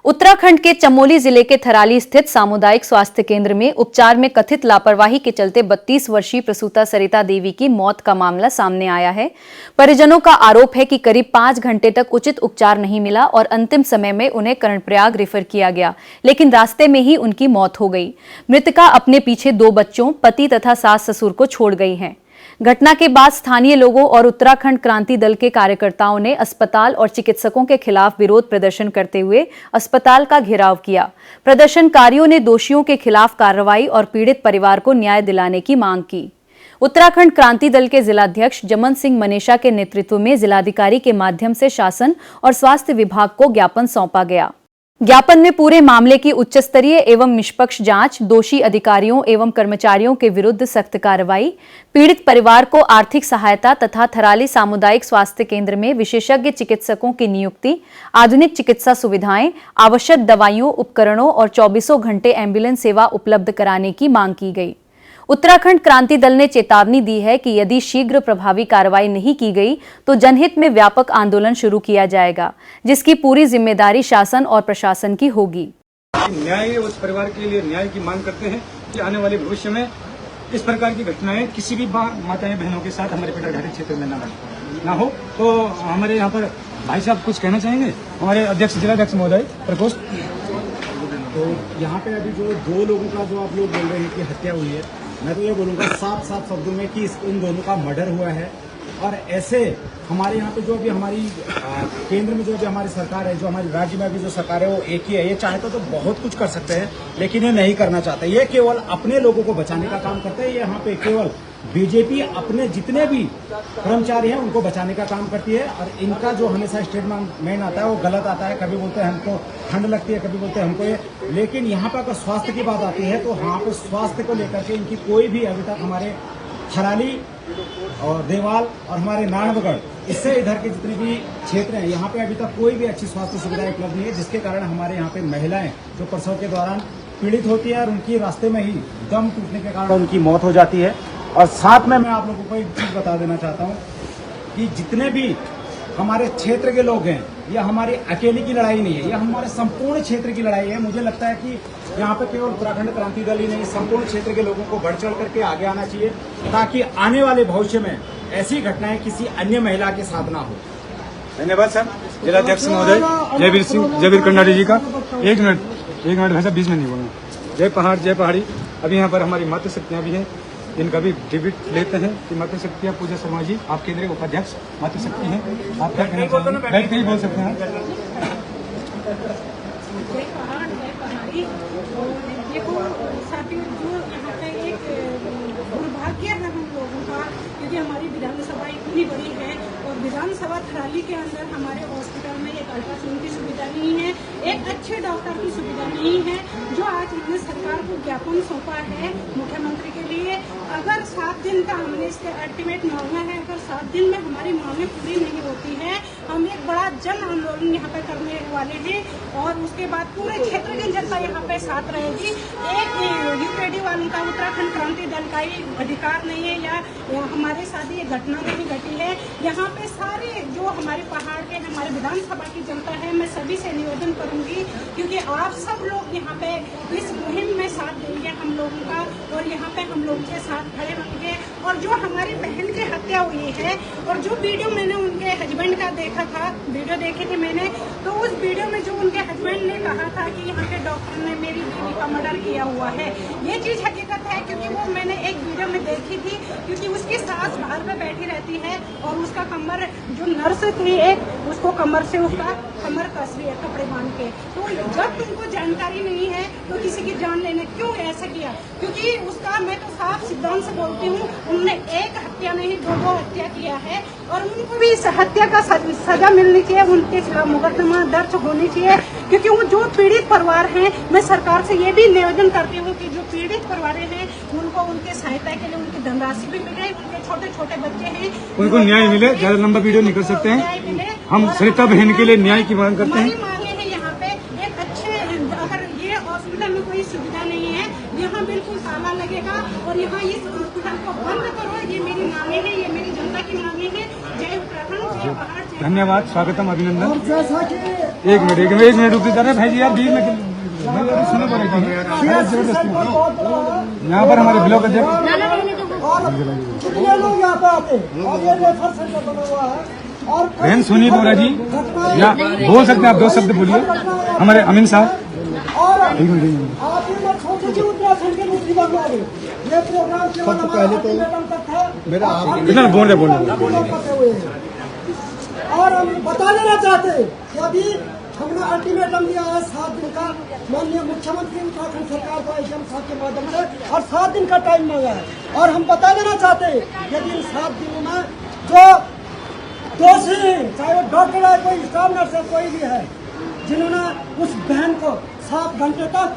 उत्तराखंड के चमोली जिले के थराली स्थित सामुदायिक स्वास्थ्य केंद्र में उपचार में कथित लापरवाही के चलते 32 वर्षीय प्रसूता सरिता देवी की मौत का मामला सामने आया है। परिजनों का आरोप है कि करीब 5 घंटे तक उचित उपचार नहीं मिला और अंतिम समय में उन्हें कर्णप्रयाग रेफर किया गया, लेकिन रास्ते में ही उनकी मौत हो गई। मृतका अपने पीछे 2 बच्चों, पति तथा सास ससुर को छोड़ गई हैं। घटना के बाद स्थानीय लोगों और उत्तराखंड क्रांति दल के कार्यकर्ताओं ने अस्पताल और चिकित्सकों के खिलाफ विरोध प्रदर्शन करते हुए अस्पताल का घेराव किया। प्रदर्शनकारियों ने दोषियों के खिलाफ कार्रवाई और पीड़ित परिवार को न्याय दिलाने की मांग की। उत्तराखंड क्रांति दल के जिलाध्यक्ष जमन सिंह मनेशा के नेतृत्व में जिलाधिकारी के माध्यम से शासन और स्वास्थ्य विभाग को ज्ञापन सौंपा गया। ज्ञापन में पूरे मामले की उच्चस्तरीय एवं निष्पक्ष जांच, दोषी अधिकारियों एवं कर्मचारियों के विरुद्ध सख्त कार्रवाई, पीड़ित परिवार को आर्थिक सहायता तथा थराली सामुदायिक स्वास्थ्य केंद्र में विशेषज्ञ चिकित्सकों की नियुक्ति, आधुनिक चिकित्सा सुविधाएं, आवश्यक दवाइयों, उपकरणों और 24 घंटे एम्बुलेंस सेवा उपलब्ध कराने की मांग की गई। उत्तराखंड क्रांति दल ने चेतावनी दी है कि यदि शीघ्र प्रभावी कार्रवाई नहीं की गई तो जनहित में व्यापक आंदोलन शुरू किया जाएगा, जिसकी पूरी जिम्मेदारी शासन और प्रशासन की होगी। न्याय उस परिवार के लिए न्याय की मांग करते हैं कि आने वाले भविष्य में इस प्रकार की घटनाएं किसी भी माताएं बहनों के साथ हमारे पेटाघाटी क्षेत्र में ना हो। तो हमारे यहाँ पर भाई साहब कुछ कहना चाहेंगे, हमारे अध्यक्ष जिलाध्यक्ष महोदय प्रकोष्ठ। तो यहाँ पे अभी जो 2 लोगों का जो आप लोग बोल रहे हैं कि हत्या हुई है, मैं तो ये बोलूँगा साफ शब्दों में कि इन दोनों का मर्डर हुआ है। और ऐसे हमारे यहाँ पे जो अभी हमारी केंद्र में जो अभी हमारी सरकार है, जो हमारी राज्य में अभी जो सरकार है वो एक ही है। ये चाहते तो बहुत कुछ कर सकते हैं, लेकिन ये नहीं करना चाहते। ये केवल अपने लोगों को बचाने का काम करते हैं। ये यहाँ पे केवल बीजेपी अपने जितने भी कर्मचारी हैं उनको बचाने का काम करती है। और इनका जो हमेशा स्टेटमेंट आता है वो गलत आता है। कभी बोलते हैं हमको ठंड लगती है, कभी बोलते हैं हमको ये। लेकिन यहाँ पर अगर स्वास्थ्य की बात आती है तो यहाँ पे स्वास्थ्य को लेकर के इनकी कोई भी अभी तक हमारे थराली और देवाल और हमारे नारायणगढ़, इससे इधर के जितने भी क्षेत्र हैं यहाँ पे अभी तक कोई भी अच्छी स्वास्थ्य सुविधा उपलब्ध नहीं है, जिसके कारण हमारे यहाँ पे महिलाएं जो प्रसव के दौरान पीड़ित होती है और उनकी रास्ते में ही दम टूटने के कारण उनकी मौत हो जाती है। और साथ में मैं आप लोगों को एक चीज बता देना चाहता हूँ कि जितने भी हमारे क्षेत्र के लोग हैं, यह हमारी अकेले की लड़ाई नहीं है, यह हमारे संपूर्ण क्षेत्र की लड़ाई है। मुझे लगता है कि यहाँ पे केवल उत्तराखंड क्रांति दल ही नहीं, संपूर्ण क्षेत्र के लोगों को बढ़ चढ़ करके आगे आना चाहिए, ताकि आने वाले भविष्य में ऐसी घटनाएं किसी अन्य महिला के साथ ना हो। धन्यवाद सर। जिलाध्यक्ष महोदय जयवीर कर्नाडी जी का। एक मिनट भाई साहब, 20 में नहीं बोलना। जय पहाड़ जय पहाड़ी। अभी यहाँ पर हमारी मातृ शक्तियाँ भी हैं, इनका भी डिबेट लेते हैं कि मातृ शक्तियाँ। पूजा शर्मा जी, आप केंद्रीय उपाध्यक्ष मातृ शक्ति हैं, आप क्या कहना चाहेंगे? बैठ के ही बोल सकते हैं। देखो साथियों, जो यहाँ पे एक दुर्भाग्य है हम लोगों का, क्योंकि हमारी विधानसभा इतनी बड़ी है और विधानसभा थराली के अंदर हमारे हॉस्पिटल में एक अल्ट्रासाउंड की सुविधा नहीं है, एक अच्छे डॉक्टर की सुविधा नहीं है। जो आज हमने सरकार को ज्ञापन सौंपा है मुख्यमंत्री के लिए, अगर 7 दिन का हमने इसके अल्टीमेट मांगा है, अगर 7 दिन में हमारी मांगे पूरी नहीं होती है, हम एक बड़ा जन आंदोलन यहाँ पे करने वाले हैं। और उसके बाद पूरे क्षेत्र की जनता यहाँ पे साथ रहेगी। एक यूपीडी वालों का, उत्तराखंड क्रांति दल का ही अधिकार नहीं है या हमारे साथ ये घटना नहीं घटी है। यहाँ पे सारे जो हमारे पहाड़ के हमारे विधानसभा की जनता है, मैं सभी से निवेदन करूंगी, क्योंकि आप सब लोग यहाँ पे इस मुहिम में साथ देंगे हम लोगों का, और यहाँ पे हम लोगों के साथ खड़े होंगे। और जो हमारी बहन की हत्या हुई है, और जो वीडियो मैंने उनके हस्बैंड का देखा था, वीडियो देखे थे मैंने, तो उस वीडियो में जो उनके हस्बैंड ने कहा था कि यहाँ के डॉक्टर ने मेरी बीवी का मर्डर किया हुआ है, ये चीज हकीकत है। क्योंकि वो मैंने एक वीडियो में देखी थी, क्योंकि उसकी सास बाहर में बैठी रहती है और उसका कमर, जो नर्स थी एक, उसको कमर से उसका कमर कस रही है कपड़े बांध के। तो जब तुमको जानकारी नहीं है तो किसी की जान लेने क्यों ऐसा किया? क्योंकि उसका मैं तो साफ सिद्धांत से बोलती हूँ, उन्होंने एक हत्या नहीं 2 हत्या किया है, और उनको भी इस हत्या का सजा मिलनी चाहिए, उनके खिलाफ मुकदमा दर्ज होनी चाहिए। क्योंकि वो जो पीड़ित परिवार हैं, मैं सरकार से ये भी निवेदन करती हूँ कि जो पीड़ित परिवार हैं उनको उनके सहायता के लिए उनकी धनराशि भी मिले, उनके छोटे छोटे बच्चे हैं उनको न्याय मिले। ज्यादा लंबा वीडियो नहीं कर सकते हैं, हम सरिता बहन के लिए न्याय की मांग करते हैं। मांगे हैं यहाँ पे एक अच्छे, अगर ये हॉस्पिटल में कोई सुविधा नहीं है, यहाँ बिल्कुल ताला लगेगा और यहाँ इस हॉस्पिटल को बंद करो, ये मेरी मांगे हैं, ये मेरी जनता की मांगे हैं। जय उत्तराखंड, जय पहाड़। धन्यवाद, स्वागतम, अभिनंदन। एक मिनट रुक जा रहे भाई जी यार, बीच में सुनो बोले जबरदस्ती यहाँ पर हमारे ब्लॉक अध्यक्ष और कितने लोग यहाँ पे आते हैं और ये रेफर सेंटर बना हुआ है। और बहन सुनी बोला जी, या बोल सकते हैं आप 2 शब्द बोलिए हमारे अमीन साहब। और आप ये मत सोचिए कि उत्तराखंड के मुख्य बनवा रहे ये प्रोग्राम केवल पहले तो था मेरा कितना बोल रहे और हम बता देना चाहते हैं कि अभी हमने अल्टीमेटम दिया है 7 दिन का माननीय मुख्यमंत्री उत्तराखंड सरकार को एसडीएम साहब के माध्यम से और 7 दिन का टाइम मांगा है। और हम बता देना चाहते हैं यदि इन 7 दिनों में जो दोषी चाहे वो डॉक्टर है, कोई स्टाफ नर्स है, कोई भी है, जिन्होंने उस बहन को 7 घंटे तक,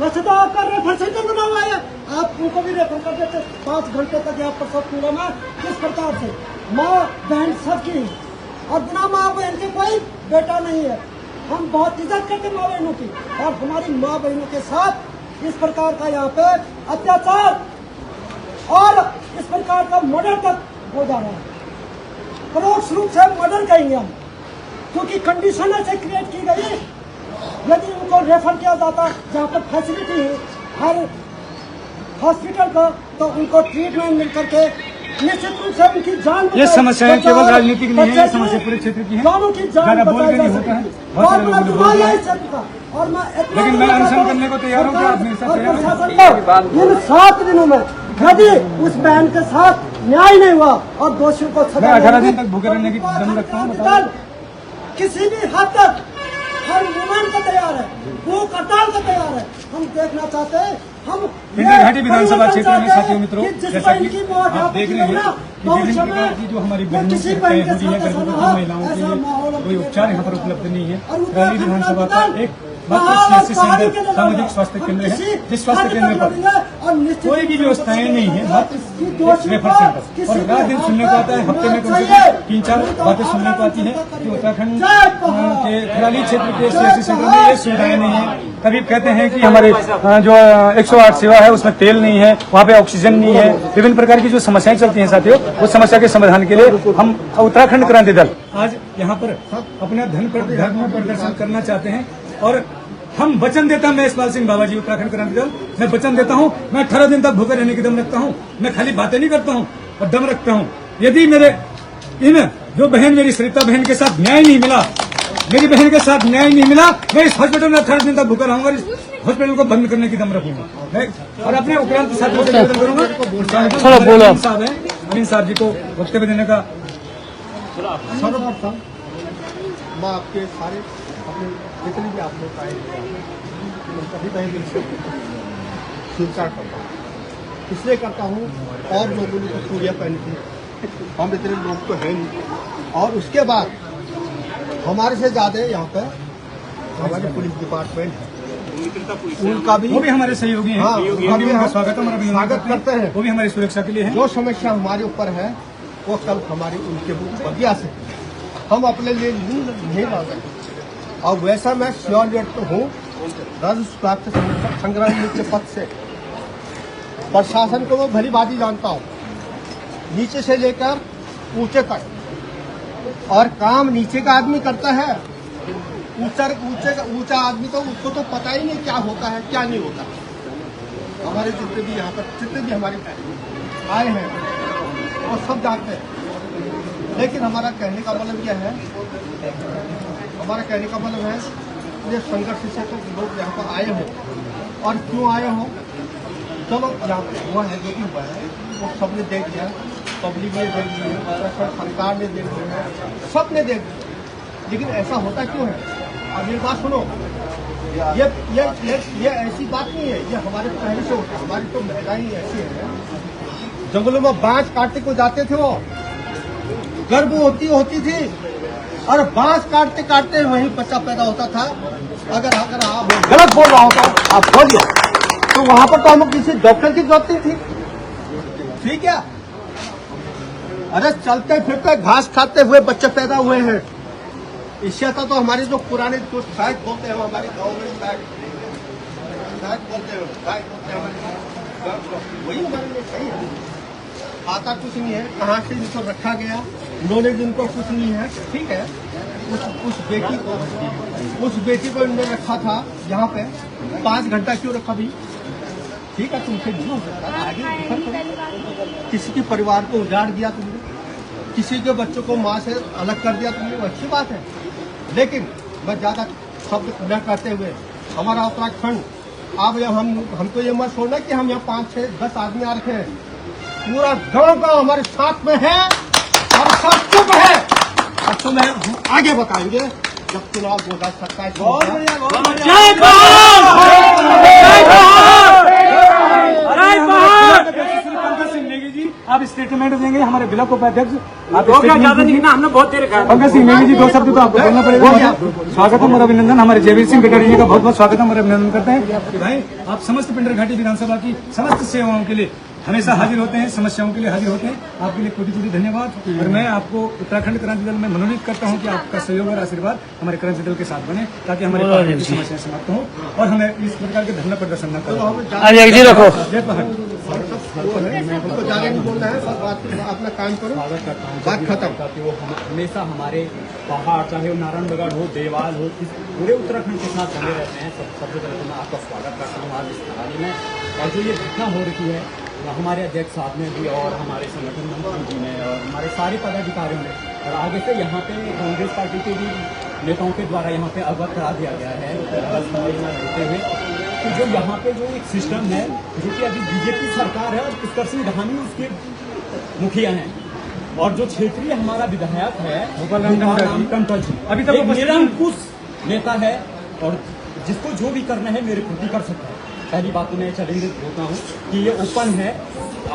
वैसे तो आपका रेफर सेंटर बना हुआ है, आप उनको भी रेफर कर देते 5 घंटे तक यहाँ पर सब पूरा में किस प्रकार से माँ बहन सबकी, और बिना माँ बहन के कोई बेटा नहीं है। हम बहुत इज्जत करते माँ बहनों की और हमारी माँ बहनों के साथ इस प्रकार का यहाँ पे अत्याचार और इस प्रकार का मर्डर तक हो जा रहा है। परोक्ष रूप से मर्डर कहेंगे हम, क्योंकि कंडीशन ऐसे क्रिएट की गई। यदि उनको रेफर किया जाता जहाँ पर फैसिलिटी है हर हॉस्पिटल का, तो उनको ट्रीटमेंट मिल करके निश्चित रूप से उनकी जान ये समस्याएं केवल राजनीतिक नहीं है, ये समस्या पूरे क्षेत्र की है। दोनों की जान ज़्यादा बोल बचाई के जा नहीं सकती होता है, है। बहुत सारे और लोग मैं बोल रहे हैं। इस क्षेत्र का और मैं इतना लेकिन मैं अनशन करने को तैयार हूँ, क्या आप मेरे साथ तैयार हैं? प्रशासन को इन 7 दिनों में यदि उस बहन के साथ न्याय नहीं हुआ और दोषियों को मैं सजा 18 दिन नहीं तक भूखे रहने की दम रखता हूँ, बताओ। दल किसी भी हद तक हर विमान का तैयार है, भूख हड़ताल का तैयार है। हम देखना चाहते हैं हम घाटी विधानसभा क्षेत्र में साथियों मित्रों, जिस जैसा बहन कि की मौत आप देख रहे हैं कि विभिन्न प्रकार की जो हमारी बहनों की हत्याएं हो रही है, गर्भवती महिलाओं के लिए कोई उपचार यहाँ पर उपलब्ध नहीं है। रैली विधानसभा का एक मात्र सीएससी सेंटर सामुदायिक स्वास्थ्य केंद्र है, जिस स्वास्थ्य केंद्र पर कोई भी व्यवस्थाएं नहीं है, मात्र रेफर सेंटर। और रात दिन सुनने को आता है, हफ्ते में कम से कम 3-4 बातें सुनने को आती है कि उत्तराखंड के थराली क्षेत्र के सीएससी सेंटर में ये सुविधाएं नहीं है। कभी कहते हैं कि हमारे जो 108 सेवा है उसमें तेल नहीं है, वहाँ पे ऑक्सीजन नहीं है, विभिन्न प्रकार की जो समस्याएं चलती हैं साथियों, उस समस्या के समाधान के लिए हम उत्तराखंड क्रांति दल आज यहाँ पर अपना धर्म प्रदर्शन करना चाहते हैं। और हम वचन देता हूं, मैं इस्पाल सिंह बाबा जी उत्तराखंड क्रांति दल, मैं वचन देता हूं, मैं 18 दिन तक भूखे रहने की दम रखता हूं। मैं खाली बातें नहीं करता हूं और दम रखता हूं। यदि मेरे इन जो बहन मेरी सरिता बहन के साथ न्याय नहीं मिला, मेरी बहन के साथ न्याय नहीं मिला, मैं इस हॉस्पिटल में 18 दिन तक भूखा रहूंगा, इस हॉस्पिटल को बंद करने की दम रखूंगा। मैं और अपने उपरांत साथियों से निवेदन करूंगा, थोड़ा बोलो अमीन साहब हैं, अमीन साहब जी को वक्तव्य देने का। सर्वप्रथम मैं आपके सारे अपने जितने भी आप लोग आए मैं सभी तहे दिल से स्वीकार करता हूँ, इसलिए करता हूँ और लोगों ने तो चूड़ियाँ पहनी थी, हम इतने लोग तो हैं नहीं। और उसके बाद हमारे से ज़्यादा यहाँ पर हमारे पुलिस डिपार्टमेंट है, उनका भी वो भी हमारे सहयोगी हैं, हाँ, उनका भी उनका स्वागत है, हमारा स्वागत करते हैं। वो भी हमारी सुरक्षा के लिए है। जो समस्या हमारे ऊपर है वो कल हमारी उनके वजह से हम अपने लिए नहीं ला सकते। और वैसा मैं श्योर व्यक्त हूँ राज्य स्वास्थ्य संग्राम के पद से प्रशासन को मैं भली बात जानता हूँ, नीचे से लेकर ऊंचे तक, और काम नीचे का आदमी करता है, ऊंचा आदमी तो उसको तो पता ही नहीं क्या होता है क्या नहीं होता। हमारे जितने भी यहाँ पर जितने भी हमारे आए हैं वो सब जानते हैं। लेकिन हमारा कहने का मतलब यह है, हमारा कहने का मतलब है ये संघर्ष से तो लोग यहाँ पर आए हो और क्यों आए हो, चलो यहाँ पर हुआ है जो भी हुआ है वो सबने देख लिया, पब्लिक ने देख लिया, सरकार ने देख लिया, सब ने देख लिया। लेकिन ऐसा होता क्यों है? अब ये बात सुनो, ये ऐसी बात नहीं है, ये हमारे पहले से होता है। हमारी तो महिलाएं ऐसी है, जंगलों में बांस काटने को जाते थे, वो गर्भवती होती थी और बांस काटते काटते वहीं बच्चा पैदा होता था। अगर आप गलत बोल रहा होता आप बोलिए, तो वहां पर तो हमें किसी डॉक्टर की जरूरत नहीं थी, ठीक है? अरे चलते फिरते घास खाते हुए बच्चे पैदा हुए हैं। इससे आता तो हमारे जो पुराने जो शायद बोलते हैं हमारे गाँव में शायद बोलते हैं वही हमारे लिए सही है। आता कुछ नहीं है, कहाँ से इनको रखा गया, नॉलेज इनको कुछ नहीं है, ठीक है। उस बेटी को इन्होंने रखा था यहाँ पे 5 घंटा क्यों रखा भाई? ठीक है, तुमसे नहीं हो सकता, आगे डिफर करो। किसी के परिवार को उजाड़ दिया तुमने, किसी के बच्चों को माँ से अलग कर दिया तुमने, वो अच्छी बात है। लेकिन मैं ज्यादा शब्द न करते हुए, हमारा उत्तराखंड अब यहाँ हमको ये मत छोड़ना कि हम यहाँ 5, 6, 10 आदमी आ रखे हैं। पूरा गांव हमारे साथ में है और सब चुप है। अब तुम्हें हम आगे बताएंगे जब चुनाव 2027 पंकज सिंह नेगी जी, आप स्टेटमेंट देंगे हमारे ब्लॉक उपाध्यक्ष। आप ज्यादा नहीं, हमने बहुत देर कहा। पंकज सिंह नेगी जी, 2 शब्द तो आपको बोलना पड़ेगा। स्वागतम और अभिनंदन। हमारे जयवीर सिंह कटारिया जी का बहुत बहुत स्वागतम और अभिनंदन करते हैं कि भाई आप समस्त पिंडर घाटी विधानसभा की समस्त सेवाओं के लिए हमेशा हाजिर होते हैं, समस्याओं के लिए हाजिर होते हैं। आपके लिए कोटि कोटि धन्यवाद। और मैं आपको उत्तराखंड क्रांति दल में मनोनीत करता हूं कि आपका सहयोग और आशीर्वाद हमारे क्रांति दल के साथ बने, ताकि हमारे पार्टी की समस्याएं समाप्त हों और हमें इस प्रकार के धरना प्रदर्शन न करें। जय पहाड़। हमको ज्यादा नहीं बोलना है, सब बात अपना काम करो, बात खत्म। वो हमेशा हमारे पहाड़, चाहे वो नारायणगढ़ हो, देवाल हो, इस पूरे उत्तराखंड के साथ बने रहते हैं। सबसे पहले तो मैं आपका स्वागत करता हूँ आज इस रैली में। और जो ये घटना हो रही है, हमारे अध्यक्ष साहब ने भी और हमारे संगठन मंत्री जी ने और हमारे सारे पदाधिकारियों ने और आगे से यहाँ पे कांग्रेस पार्टी के भी नेताओं के द्वारा यहाँ पे अवगत करा दिया गया है होते हुए कि जो यहाँ पे जो एक सिस्टम है, जो कि अभी बीजेपी सरकार है और पुष्कर धामी उसके मुखिया हैं, और जो क्षेत्रीय हमारा विधायक है गोपाल राम टंटन जी, अभी तक वो निरंकुश नेता है और जिसको जो भी करना है मेरे प्रति कर सकता है। पहली बात तो मैं चैलेंज होता हूँ कि ये ओपन है,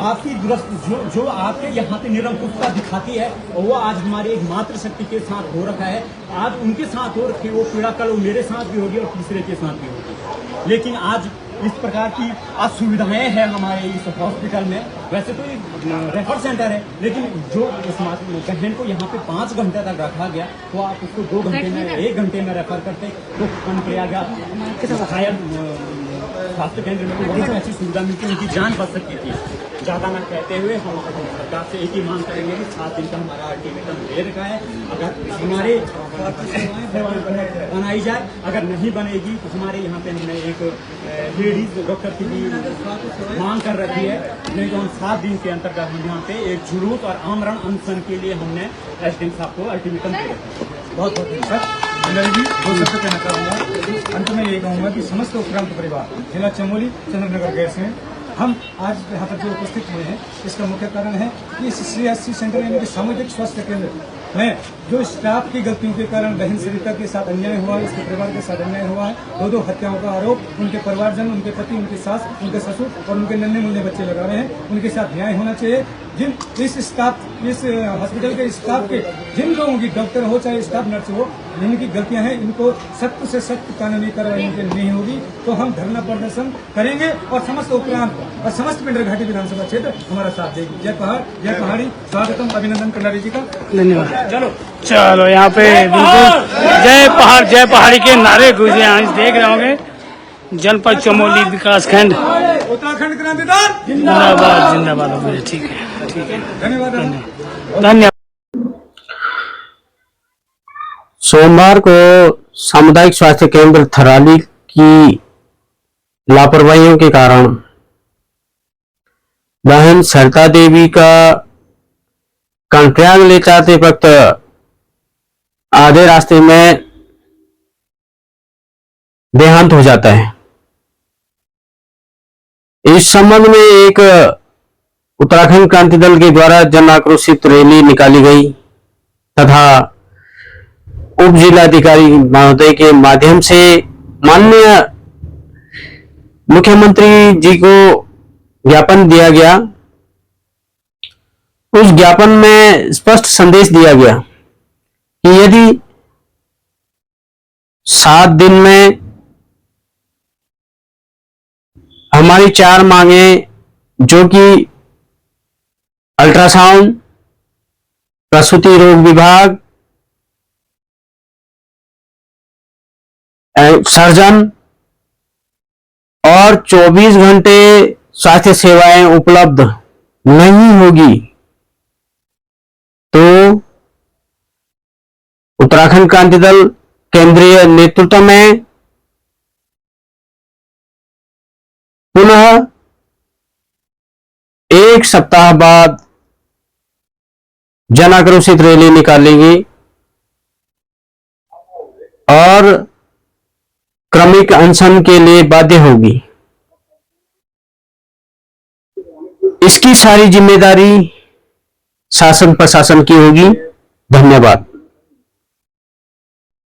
आपकी दुरुस्त जो आपके यहाँ पे निरंकुशता दिखाती है और वो आज हमारे एक मात्र शक्ति के साथ हो रखा है। आज उनके साथ हो रखी वो पीड़ा कल मेरे साथ भी होगी और तीसरे के साथ भी होगी। लेकिन आज इस प्रकार की असुविधाएं हैं हमारे इस हॉस्पिटल में। वैसे तो ये रेफर सेंटर है, लेकिन जो इस बहन को यहाँ पे 5 घंटे तक रखा गया, तो आप उसको 2 घंटे में 1 घंटे में रेफर करते तो स्वास्थ्य केंद्र में वहाँ से अच्छी सुविधा मिलती, उनकी जान बच सकती थी। ज़्यादा न कहते हुए हम सरकार से एक ही मांग करेंगे कि 7 दिन का हमारा अल्टीमेटम दे रखा है। अगर हमारे बनाई जाए, अगर नहीं बनेगी तो हमारे यहाँ पे हमने एक लेडीज डॉक्टर की भी मांग कर रखी है। नहीं तो हम 7 दिन के अंतर्गत हम यहाँ पे एक जुलूस और आमरण अनशन के लिए हमने एसडीएम साहब को अल्टीमेटम दे रखा है। बहुत बहुत धन्यवाद। जी 2 शब्द कहना चाहूँगा। अंत में यही कहूँगा कि समस्त उत्क्रांत परिवार जिला चमोली चंद्रनगर गैर से हम आज यहाँ पर जो उपस्थित हुए हैं, इसका मुख्य कारण है कि इस CSC सेंटर यानी कि सामुदायिक स्वास्थ्य केंद्र में जो स्टाफ की गलतियों के कारण बहन सरिता के साथ अन्याय हुआ है, उसके परिवार के साथ अन्याय हुआ है। 2 हत्याओं का आरोप उनके परिवारजन, उनके पति, उनकी सास, उनके ससुर और उनके नन्हे मुन्ने बच्चे लगा रहे हैं। उनके साथ न्याय होना चाहिए। जिन इस हॉस्पिटल के स्टाफ के जिन लोगों की, डॉक्टर हो चाहे स्टाफ नर्स हो, जिनकी गलतियां हैं, इनको सख्त से सख्त कानूनी कार्रवाई इनके नहीं होगी तो हम धरना प्रदर्शन करेंगे और समस्त उपरांत और समस्त पिंडर घाटी विधानसभा क्षेत्र हमारा साथ देगी। जय पहाड़, जय पहाड़ी। स्वागतम, अभिनंदन कटारिया जी का, धन्यवाद। चलो यहाँ पे बिल्कुल जय पहाड़ी के नारे गूंजे। आज देख रहे होंगे जनपद चमोली विकास खंड उत्तराखंड क्रांति दल जिंदाबाद जिंदाबाद। ठीक है, धन्यवाद। धन्यवाद। सोमवार को सामुदायिक स्वास्थ्य केंद्र थराली की लापरवाहियों के कारण बहन सरिता देवी का कर्णप्रयाग ले जाते वक्त आधे रास्ते में देहांत हो जाता है। इस संबंध में एक उत्तराखंड क्रांति दल के द्वारा जन आक्रोशित रैली निकाली गई तथा उप जिलाधिकारी महोदय के माध्यम से माननीय मुख्यमंत्री जी को ज्ञापन दिया गया। उस ज्ञापन में स्पष्ट संदेश दिया गया कि यदि 7 दिन में हमारी 4 मांगे, जो कि अल्ट्रासाउंड, प्रसूति रोग विभाग, सर्जन और 24 घंटे स्वास्थ्य सेवाएं उपलब्ध नहीं होगी, तो उत्तराखंड क्रांति दल केंद्रीय नेतृत्व में पुनः एक सप्ताह बाद जन आक्रोशित रैली निकालेगी और क्रमिक अनशन के लिए बाध्य होगी। इसकी सारी जिम्मेदारी शासन प्रशासन की होगी। धन्यवाद।